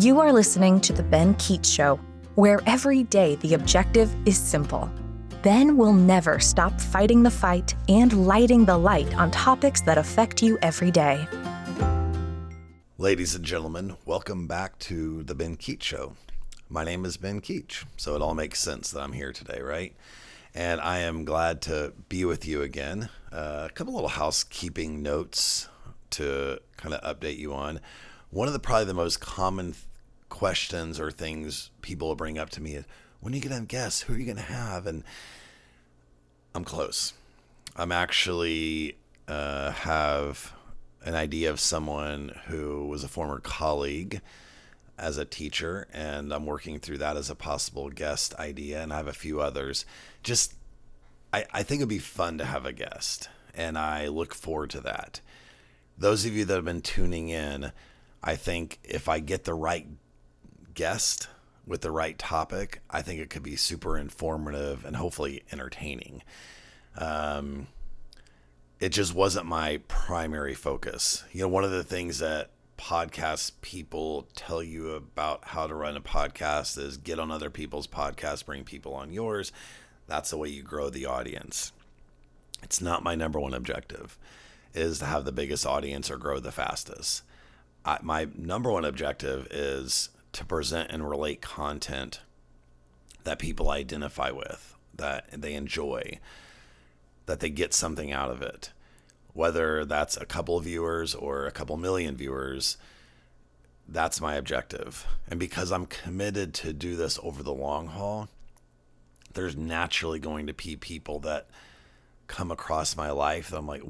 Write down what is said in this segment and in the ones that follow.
You are listening to The Ben Keech Show, where every day the objective is simple. Ben will never stop fighting the fight and lighting the light on topics that affect you every day. Ladies and gentlemen, welcome back to The Ben Keech Show. My name is Ben Keech, so it all makes sense that I'm here today, right? And I am glad to be with you again. A couple little housekeeping notes to kind of update you on. One of probably the most common questions or things people will bring up to me is, when are you going to have guests? Who are you going to have? And I'm close. I'm actually have an idea of someone who was a former colleague as a teacher, and I'm working through that as a possible guest idea, and I have a few others. Just, I think it'd be fun to have a guest, and I look forward to that. Those of you that have been tuning in, I think if I get the right guest with the right topic, I think it could be super informative and hopefully entertaining. It just wasn't my primary focus. You know, one of the things that podcast people tell you about how to run a podcast is get on other people's podcasts, bring people on yours. That's the way you grow the audience. It's not my number one objective, is to have the biggest audience or grow the fastest. My number one objective is to present and relate content that people identify with, that they enjoy, that they get something out of it. Whether that's a couple of viewers or a couple million viewers, that's my objective. And because I'm committed to do this over the long haul, there's naturally going to be people that come across my life that I'm like,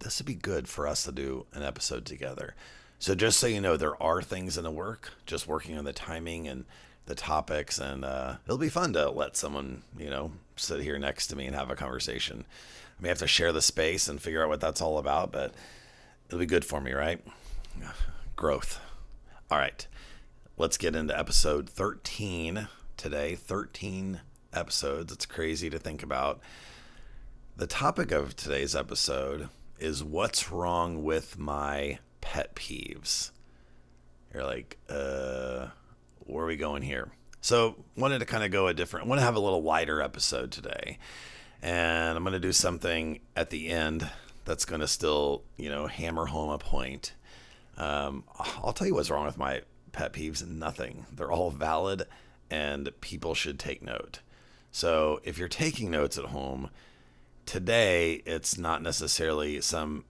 this would be good for us to do an episode together. So just so you know, there are things in the work, just working on the timing and the topics, and it'll be fun to let someone, sit here next to me and have a conversation. I may have to share the space and figure out what that's all about, but it'll be good for me, right? Growth. All right, let's get into episode 13 today. 13 episodes. It's crazy to think about. The topic of today's episode is what's wrong with my pet peeves. You're like, where are we going here? So wanted to kind of want to have a little lighter episode today. And I'm going to do something at the end that's going to still, hammer home a point. I'll tell you what's wrong with my pet peeves. Nothing. They're all valid and people should take note. So if you're taking notes at home, today it's not necessarily some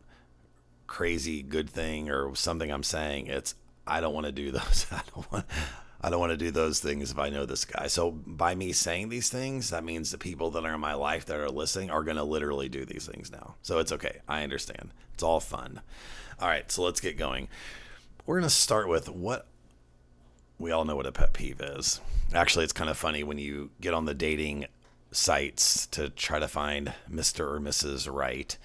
crazy good thing or something I'm saying. It's, I don't want to do those. I don't want to do those things if I know this guy. So by me saying these things, that means the people that are in my life that are listening are going to literally do these things now. So it's okay. I understand. It's all fun. All right, so let's get going. We're going to start with we all know what a pet peeve is. Actually, it's kind of funny when you get on the dating sites to try to find Mr. or Mrs. Right.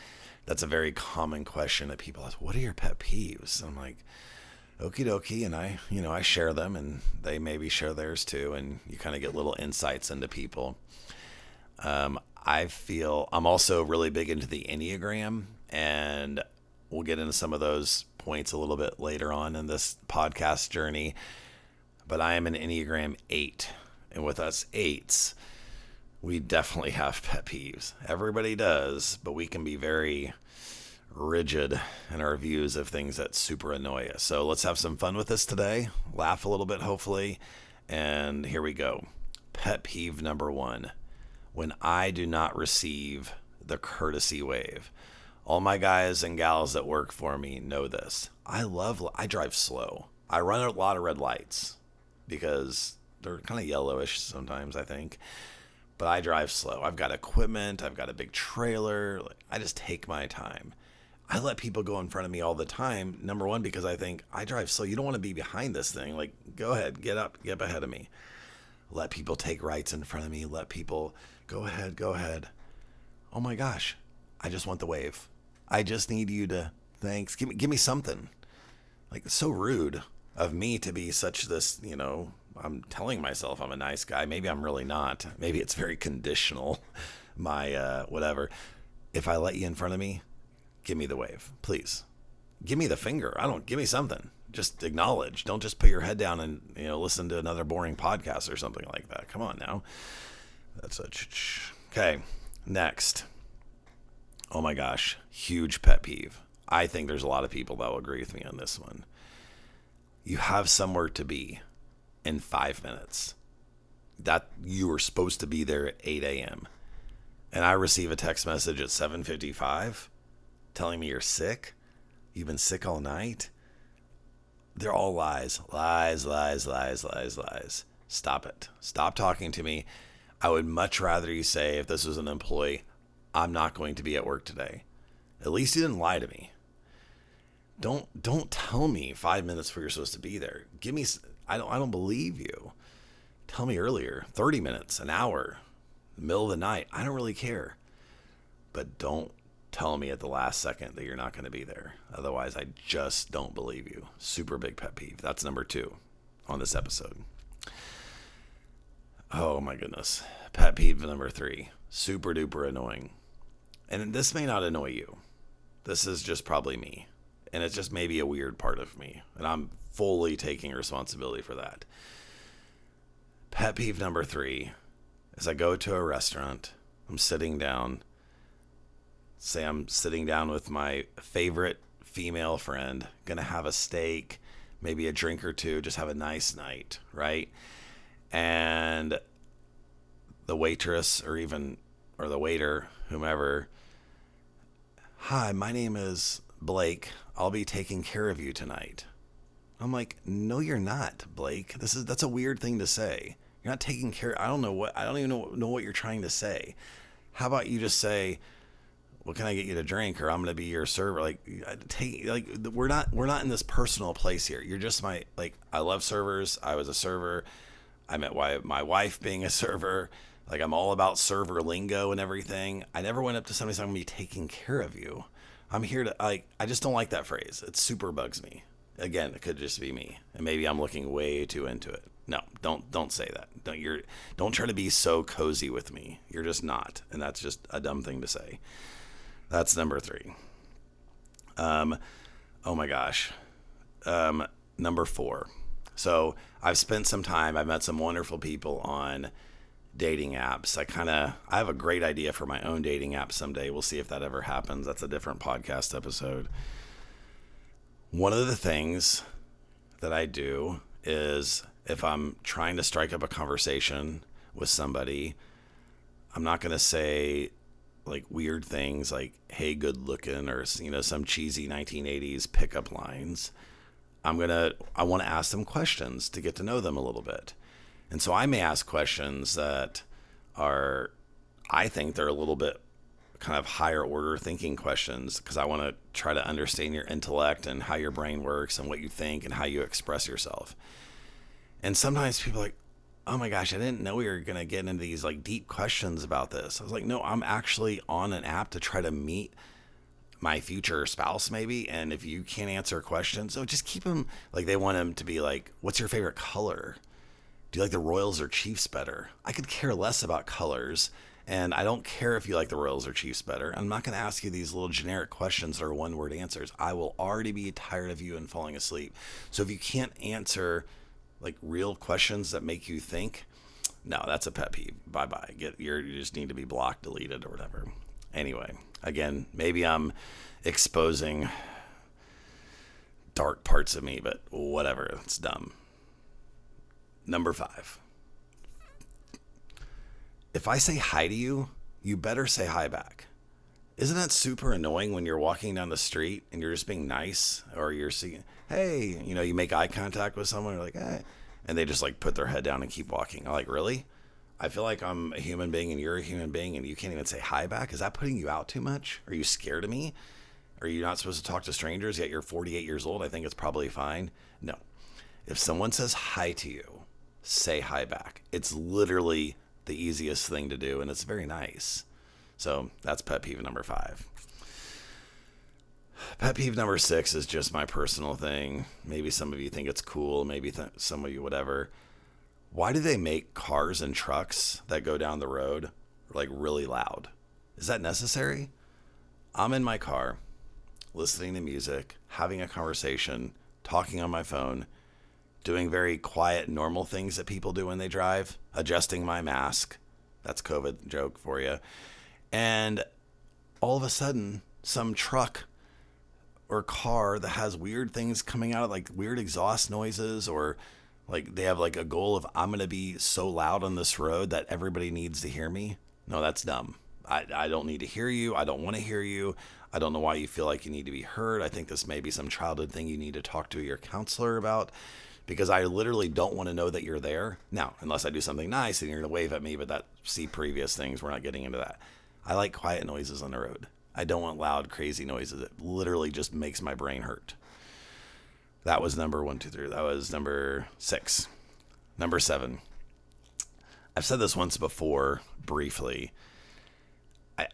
That's a very common question that people ask, what are your pet peeves? And I'm like, okie dokie, and I share them, and they maybe share theirs too, and you kind of get little insights into people. I feel I'm also really big into the Enneagram, and we'll get into some of those points a little bit later on in this podcast journey, but I am an Enneagram 8, and with us 8s, we definitely have pet peeves. Everybody does, but we can be very rigid in our views of things that super annoy us. So let's have some fun with this today. Laugh a little bit, hopefully. And here we go. Pet peeve number 1. When I do not receive the courtesy wave. All my guys and gals that work for me know this. I drive slow. I run a lot of red lights because they're kind of yellowish sometimes, I think. But I drive slow. I've got equipment. I've got a big trailer. I just take my time. I let people go in front of me all the time. Number one, because I think I drive slow. You don't want to be behind this thing. Like, go ahead, get up ahead of me. Let people take rights in front of me. Let people go ahead. Oh my gosh. I just want the wave. I just need you to, thanks. Give me something. Like, it's so rude of me to be such this, I'm telling myself I'm a nice guy. Maybe I'm really not. Maybe it's very conditional. My, whatever. If I let you in front of me, give me the wave, please. Give me the finger. Give me something. just acknowledge. Don't just put your head down and, listen to another boring podcast or something like that. Come on now. That's okay. Next. Oh my gosh. Huge pet peeve. I think there's a lot of people that will agree with me on this one. You have somewhere to be in 5 minutes. That you were supposed to be there at 8 a.m. And I receive a text message at 7:55 telling me you're sick. You've been sick all night. They're all lies. Lies, lies, lies, lies, lies. Stop it. Stop talking to me. I would much rather you say, if this was an employee, I'm not going to be at work today. At least you didn't lie to me. Don't tell me 5 minutes before you're supposed to be there. I don't believe you. Tell me earlier, 30 minutes, an hour, the middle of the night. I don't really care. But don't tell me at the last second that you're not going to be there. Otherwise, I just don't believe you. Super big pet peeve. That's number 2 on this episode. Oh my goodness. Pet peeve number 3. Super duper annoying. And this may not annoy you. This is just probably me. And it's just maybe a weird part of me. And I'm fully taking responsibility for that. Pet peeve number 3 is I go to a restaurant. I'm sitting down. Say I'm sitting down with my favorite female friend. Gonna have a steak, maybe a drink or two. Just have a nice night, right? And the waitress or the waiter, whomever. Hi, my name is Blake. I'll be taking care of you tonight. I'm like, no, you're not, Blake. That's a weird thing to say. You're not taking care. I don't even know what you're trying to say. How about you just say, what can I get you to drink? Or I'm going to be your server. We're not in this personal place here. You're just I love servers. I was a server. I met my wife being a server. I'm all about server lingo and everything. I never went up to somebody saying, I'm going to be taking care of you. I'm here to, I just don't like that phrase. It super bugs me. Again, it could just be me. And maybe I'm looking way too into it. No, don't say that. Don't try to be so cozy with me. You're just not. And that's just a dumb thing to say. That's number 3. Oh my gosh. Number 4. So I've spent some time, I've met some wonderful people on dating apps. I have a great idea for my own dating app someday. We'll see if that ever happens. That's a different podcast episode. One of the things that I do is if I'm trying to strike up a conversation with somebody, I'm not going to say weird things like, hey, good looking, or, some cheesy 1980s pickup lines. I want to ask them questions to get to know them a little bit. And so I may ask questions that I think they're a little bit kind of higher order thinking questions, because I want to try to understand your intellect and how your brain works and what you think and how you express yourself. And sometimes people are like, oh my gosh, I didn't know we were going to get into these deep questions about this. I was like, no, I'm actually on an app to try to meet my future spouse maybe. And if you can't answer questions, so just keep them they want them to be what's your favorite color? Do you like the Royals or Chiefs better? I could care less about colors, and I don't care if you like the Royals or Chiefs better. I'm not going to ask you these little generic questions that are one-word answers. I will already be tired of you and falling asleep. So if you can't answer real questions that make you think, no, that's a pet peeve. Bye-bye. You just need to be blocked, deleted, or whatever. Anyway, again, maybe I'm exposing dark parts of me, but whatever. It's dumb. Number 5. If I say hi to you, you better say hi back. Isn't that super annoying when you're walking down the street and you're just being nice, or you're seeing, hey, you make eye contact with someone, you're like, hey, and they just put their head down and keep walking. I'm like, really? I feel like I'm a human being and you're a human being and you can't even say hi back? Is that putting you out too much? Are you scared of me? Are you not supposed to talk to strangers, yet you're 48 years old? I think it's probably fine. No. If someone says hi to you, say hi back. It's literally the easiest thing to do, and it's very nice. So that's pet peeve number 5. Pet peeve number 6 is just my personal thing. Maybe some of you think it's cool, maybe some of you whatever. Why do they make cars and trucks that go down the road really loud? Is that necessary? I'm in my car, listening to music, having a conversation, talking on my phone, doing very quiet, normal things that people do when they drive, adjusting my mask. That's COVID joke for you. And all of a sudden, some truck or car that has weird things coming out, like weird exhaust noises, or like they have like a goal of, I'm going to be so loud on this road that everybody needs to hear me. No, that's dumb. I don't need to hear you. I don't want to hear you. I don't know why you feel like you need to be heard. I think this may be some childhood thing you need to talk to your counselor about, because I literally don't want to know that you're there. Now, unless I do something nice and you're going to wave at me, but see previous things. We're not getting into that. I like quiet noises on the road. I don't want loud, crazy noises. It literally just makes my brain hurt. That was number 1, 2, 3. That was number 6. Number 7. I've said this once before, briefly.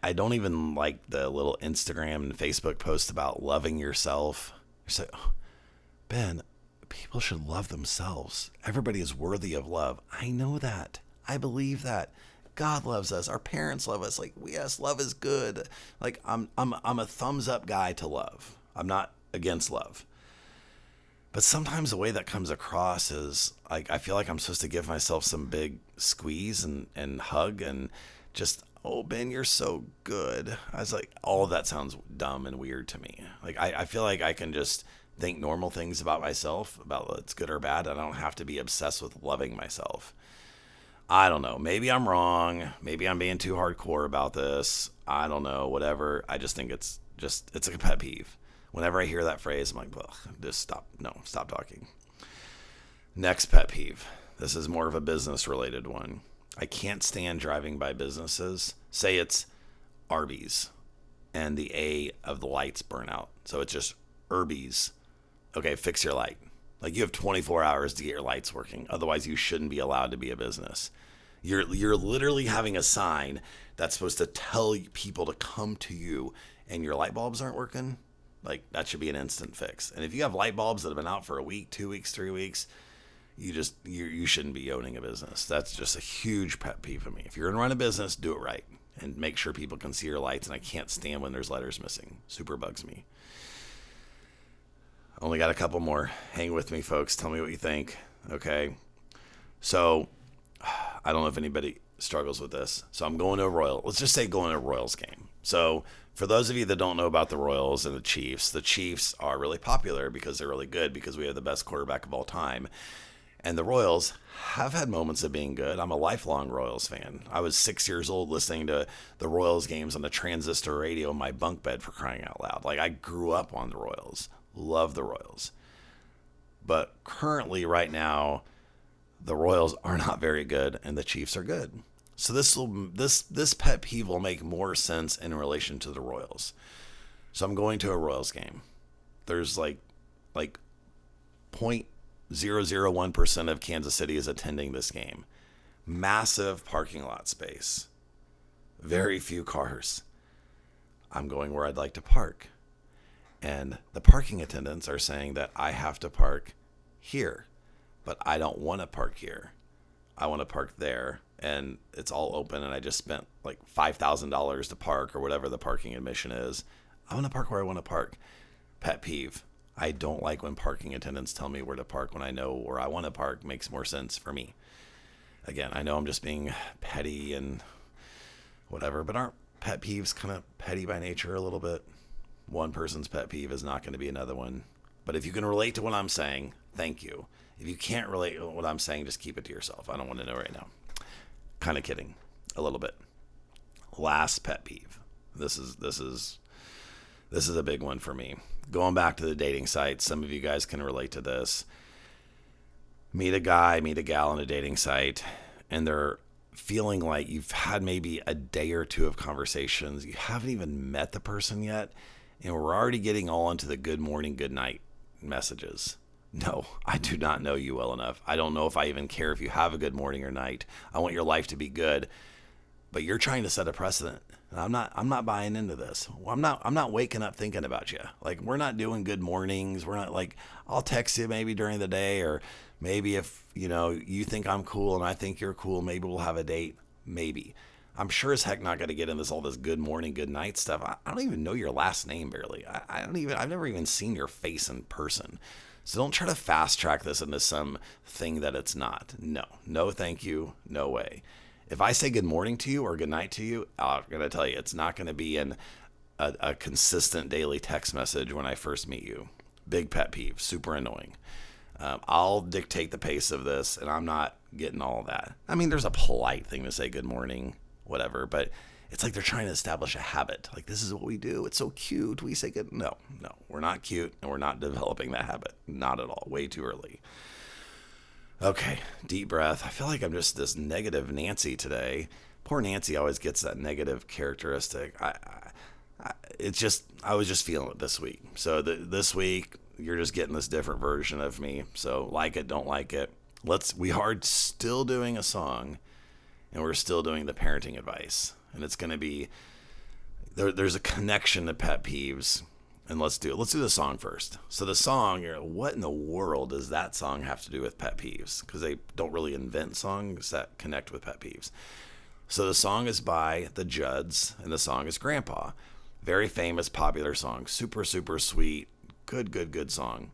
I don't even like the little Instagram and Facebook posts about loving yourself. You say, oh, Ben, people should love themselves. Everybody is worthy of love. I know that. I believe that. God loves us. Our parents love us. Like, yes, love is good. Like, I'm a thumbs up guy to love. I'm not against love. But sometimes the way that comes across is like, I feel like I'm supposed to give myself some big squeeze and hug and just, oh, Ben, you're so good. I was like, all of that sounds dumb and weird to me. Like, I feel like I can just think normal things about myself, about what's good or bad. I don't have to be obsessed with loving myself. I don't know. Maybe I'm wrong. Maybe I'm being too hardcore about this. I don't know. Whatever. I just think it's a pet peeve. Whenever I hear that phrase, I'm like, ugh, just stop. No, stop talking. Next pet peeve. This is more of a business related one. I can't stand driving by businesses. Say it's Arby's and the A of the lights burn out. So it's just Arby's. Okay, fix your light. Like, you have 24 hours to get your lights working. Otherwise, you shouldn't be allowed to be a business. You're literally having a sign that's supposed to tell people to come to you, and your light bulbs aren't working. Like, that should be an instant fix. And if you have light bulbs that have been out for a week, 2 weeks, 3 weeks, you shouldn't be owning a business. That's just a huge pet peeve for me. If you're going to run a business, do it right and make sure people can see your lights. And I can't stand when there's letters missing. Super bugs me. Only got a couple more. Hang with me, folks. Tell me what you think. Okay. So I don't know if anybody struggles with this. So I'm going to a let's just say going to a Royals game. So for those of you that don't know about the Royals and the Chiefs are really popular because they're really good, because we have the best quarterback of all time. And the Royals have had moments of being good. I'm a lifelong Royals fan. I was 6 years old listening to the Royals games on the transistor radio in my bunk bed, for crying out loud. Like, I grew up on the Royals. Love the Royals. But currently, right now, the Royals are not very good and the Chiefs are good. So this pet peeve will make more sense in relation to the Royals. So I'm going to a Royals game. There's like 0.001% of Kansas City is attending this game. Massive parking lot space. Very few cars. I'm going where I'd like to park. And the parking attendants are saying that I have to park here, but I don't want to park here. I want to park there, and it's all open, and I just spent like $5,000 to park, or whatever the parking admission is. I want to park where I want to park. Pet peeve. I don't like when parking attendants tell me where to park when I know where I want to park. Makes more sense for me. Again, I know I'm just being petty and whatever, but aren't pet peeves kind of petty by nature a little bit? One person's pet peeve is not going to be another one. But if you can relate to what I'm saying, thank you. If you can't relate to what I'm saying, just keep it to yourself. I don't want to know right now. Kind of kidding. A little bit. Last pet peeve. This is a big one for me. Going back to the dating sites, some of you guys can relate to this. Meet a guy, meet a gal on a dating site, and they're feeling like you've had maybe a day or two of conversations. You haven't even met the person yet, and we're already getting all into the good morning, good night messages. No, I do not know you well enough. I don't know if I even care if you have a good morning or night. I want your life to be good, but you're trying to set a precedent. I'm not buying into this. I'm not waking up thinking about you. Like, we're not doing good mornings. We're not like, I'll text you maybe during the day, or maybe if, you think I'm cool and I think you're cool, maybe we'll have a date. Maybe. I'm sure as heck not going to get into all this good morning, good night stuff. I don't even know your last name barely. I've never even seen your face in person. So don't try to fast track this into some thing that it's not. No, thank you. No way. If I say good morning to you or good night to you, I'm going to tell you, it's not going to be a consistent daily text message when I first meet you. Big pet peeve, super annoying. I'll dictate the pace of this, and I'm not getting all that. I mean, there's a polite thing to say good morning, whatever, but it's like they're trying to establish a habit. Like, this is what we do. It's so cute. We say good. No, we're not cute, and we're not developing that habit. Not at all. Way too early. Okay, deep breath. I feel like I'm just this negative Nancy today. Poor Nancy always gets that negative characteristic. I was just feeling it this week. So this week, you're just getting this different version of me. So like it, don't like it. We are still doing a song, and we're still doing the parenting advice. And it's going to be, there's a connection to pet peeves. And let's do the song first. So the song, what in the world does that song have to do with pet peeves? Because they don't really invent songs that connect with pet peeves. So the song is by the Judds, and the song is Grandpa. Very famous, popular song. Super, super sweet. Good song.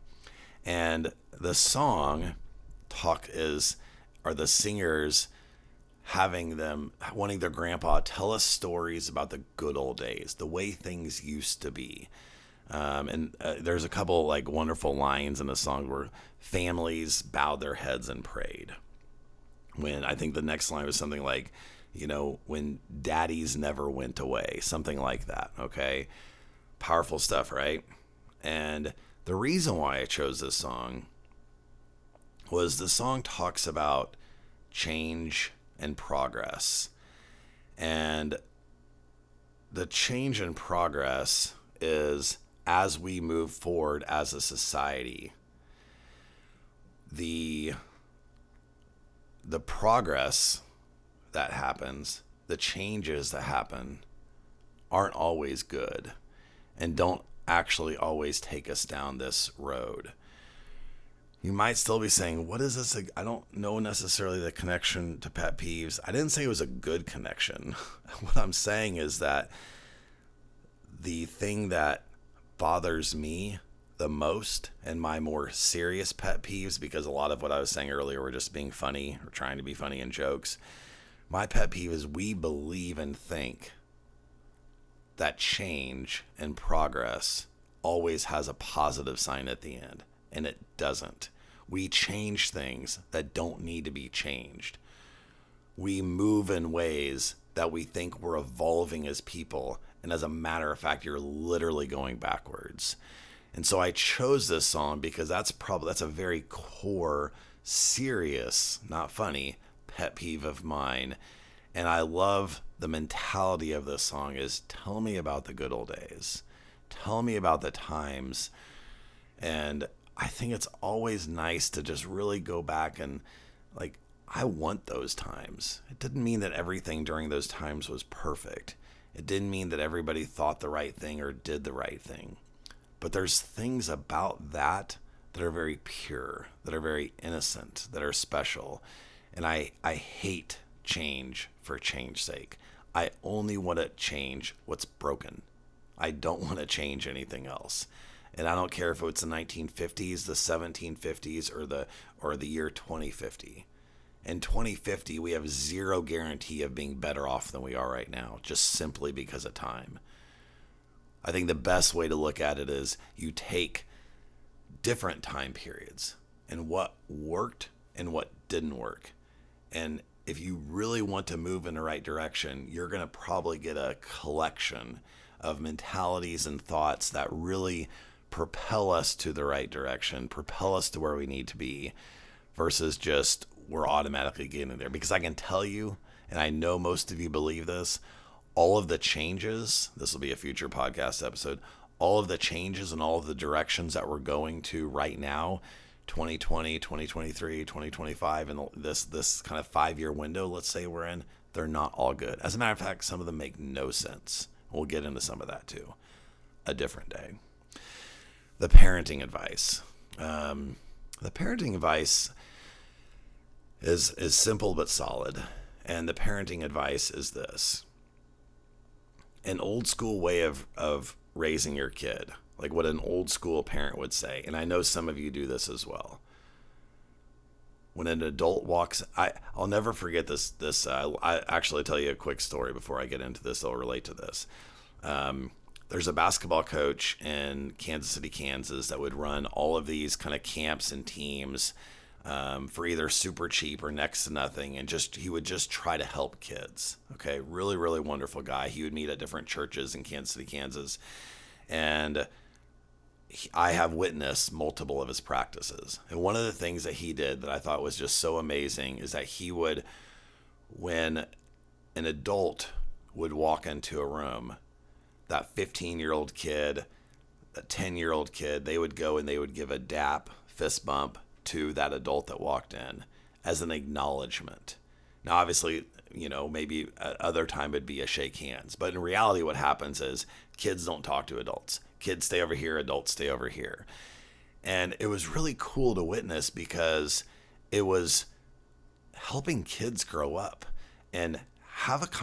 And the song are the singers wanting their grandpa tell us stories about the good old days, the way things used to be. And there's a couple like wonderful lines in the song where families bowed their heads and prayed. When I think the next line was something like, when daddies never went away, something like that. Okay. Powerful stuff, right? And the reason why I chose this song was the song talks about change and progress. And the change and progress is as we move forward as a society, the progress that happens, the changes that happen aren't always good and don't actually always take us down this road. You might still be saying, what is this? I don't know necessarily the connection to pet peeves. I didn't say it was a good connection. What I'm saying is that the thing that bothers me the most and my more serious pet peeves, because a lot of what I was saying earlier were just being funny or trying to be funny in jokes. My pet peeve is we believe and think that change and progress always has a positive sign at the end, and it doesn't. We change things that don't need to be changed. We move in ways that we think we're evolving as people, and as a matter of fact, you're literally going backwards. And so I chose this song because that's a very core, serious, not funny, pet peeve of mine. And I love the mentality of this song is, tell me about the good old days. Tell me about the times. And I think it's always nice to just really go back and I want those times. It didn't mean that everything during those times was perfect. It didn't mean that everybody thought the right thing or did the right thing. But there's things about that are very pure, that are very innocent, that are special. And I hate change for change's sake. I only want to change what's broken. I don't want to change anything else. And I don't care if it's the 1950s, the 1750s, or the year 2050. In 2050, we have zero guarantee of being better off than we are right now, just simply because of time. I think the best way to look at it is you take different time periods and what worked and what didn't work. And if you really want to move in the right direction, you're going to probably get a collection of mentalities and thoughts that really propel us to the right direction, propel us to where we need to be, versus just we're automatically getting there. Because I can tell you, and I know most of you believe this, all of the changes, this will be a future podcast episode, all of the changes and all of the directions that we're going to right now, 2020, 2023, 2025, and this kind of 5-year window, let's say we're in, they're not all good. As a matter of fact, some of them make no sense. We'll get into some of that too, a different day. The parenting advice. The parenting advice is simple but solid. And the parenting advice is this. An old school way of raising your kid like what an old school parent would say, and I know some of you do this as well. When an adult walks, I'll never forget this. I actually tell you a quick story before I get into this. That'll relate to this. There's a basketball coach in Kansas City, Kansas, that would run all of these kind of camps and teams for either super cheap or next to nothing, and he would just try to help kids. Okay, really, really wonderful guy. He would meet at different churches in Kansas City, Kansas, and I have witnessed multiple of his practices. And one of the things that he did that I thought was just so amazing is that he would, when an adult would walk into a room, that 15-year-old kid, that 10-year-old kid, they would go and they would give a dap, fist bump to that adult that walked in as an acknowledgement. Now, obviously, maybe at other time it'd be a shake hands. But in reality, what happens is kids don't talk to adults. Kids stay over here, adults stay over here. And it was really cool to witness because it was helping kids grow up and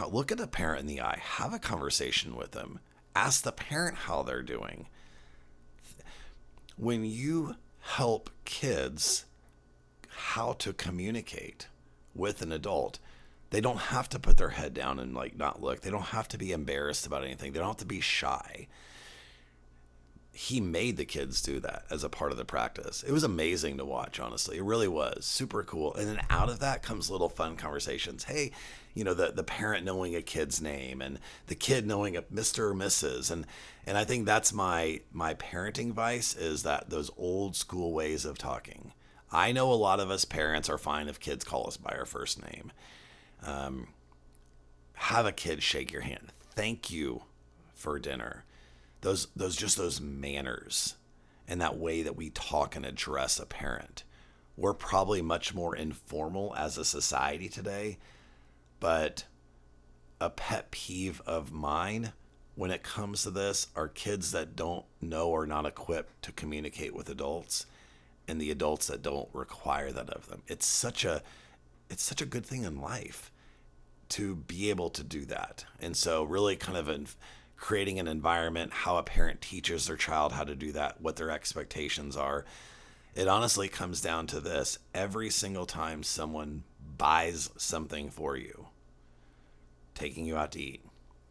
look at a parent in the eye, have a conversation with them, ask the parent how they're doing. When you help kids how to communicate with an adult, they don't have to put their head down and not look. They don't have to be embarrassed about anything. They don't have to be shy. He made the kids do that as a part of the practice. It was amazing to watch, honestly. It really was super cool. And then out of that comes little fun conversations. Hey, the parent knowing a kid's name and the kid knowing a Mr. or Mrs. And I think that's my parenting vice, is that those old school ways of talking. I know a lot of us parents are fine if kids call us by our first name. Have a kid shake your hand. Thank you for dinner. Those manners and that way that we talk and address a parent. We're probably much more informal as a society today, but a pet peeve of mine when it comes to this are kids that don't know or not equipped to communicate with adults, and the adults that don't require that of them. It's such a good thing in life to be able to do that. And so really kind of creating an environment, how a parent teaches their child how to do that, what their expectations are. It honestly comes down to this. Every single time someone buys something for you, taking you out to eat,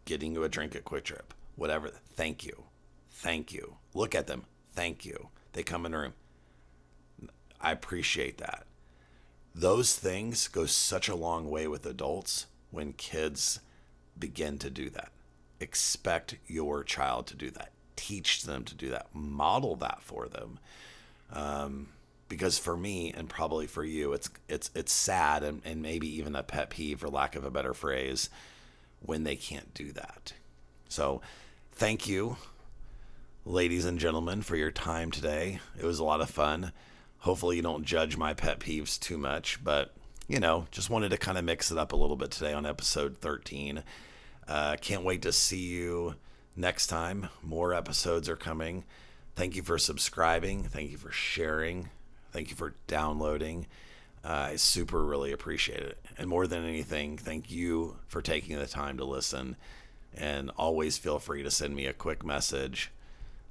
getting you a drink at Quick Trip, whatever, thank you. Thank you. Look at them. Thank you. They come in the room. I appreciate that. Those things go such a long way with adults when kids begin to do that. Expect your child to do that. Teach them to do that. Model that for them. Because for me, and probably for you, it's sad and maybe even a pet peeve, for lack of a better phrase, when they can't do that. So thank you, ladies and gentlemen, for your time today. It was a lot of fun. Hopefully you don't judge my pet peeves too much, but just wanted to kind of mix it up a little bit today on episode 13. Can't wait to see you next time. More episodes are coming. Thank you for subscribing. Thank you for sharing. Thank you for downloading. I super really appreciate it. And more than anything, thank you for taking the time to listen. And always feel free to send me a quick message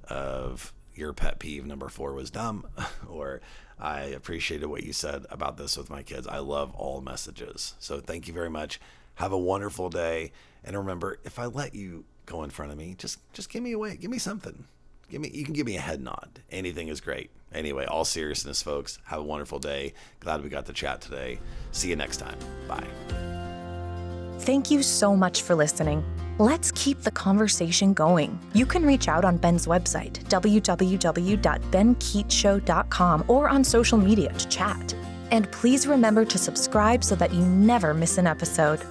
of your pet peeve number 4 was dumb, or I appreciated what you said about this with my kids. I love all messages. So thank you very much. Have a wonderful day. And remember, if I let you go in front of me, just give me away. Give me something. You can give me a head nod. Anything is great. Anyway, all seriousness, folks, have a wonderful day. Glad we got to chat today. See you next time. Bye. Thank you so much for listening. Let's keep the conversation going. You can reach out on Ben's website, www.benkeechshow.com, or on social media to chat. And please remember to subscribe so that you never miss an episode.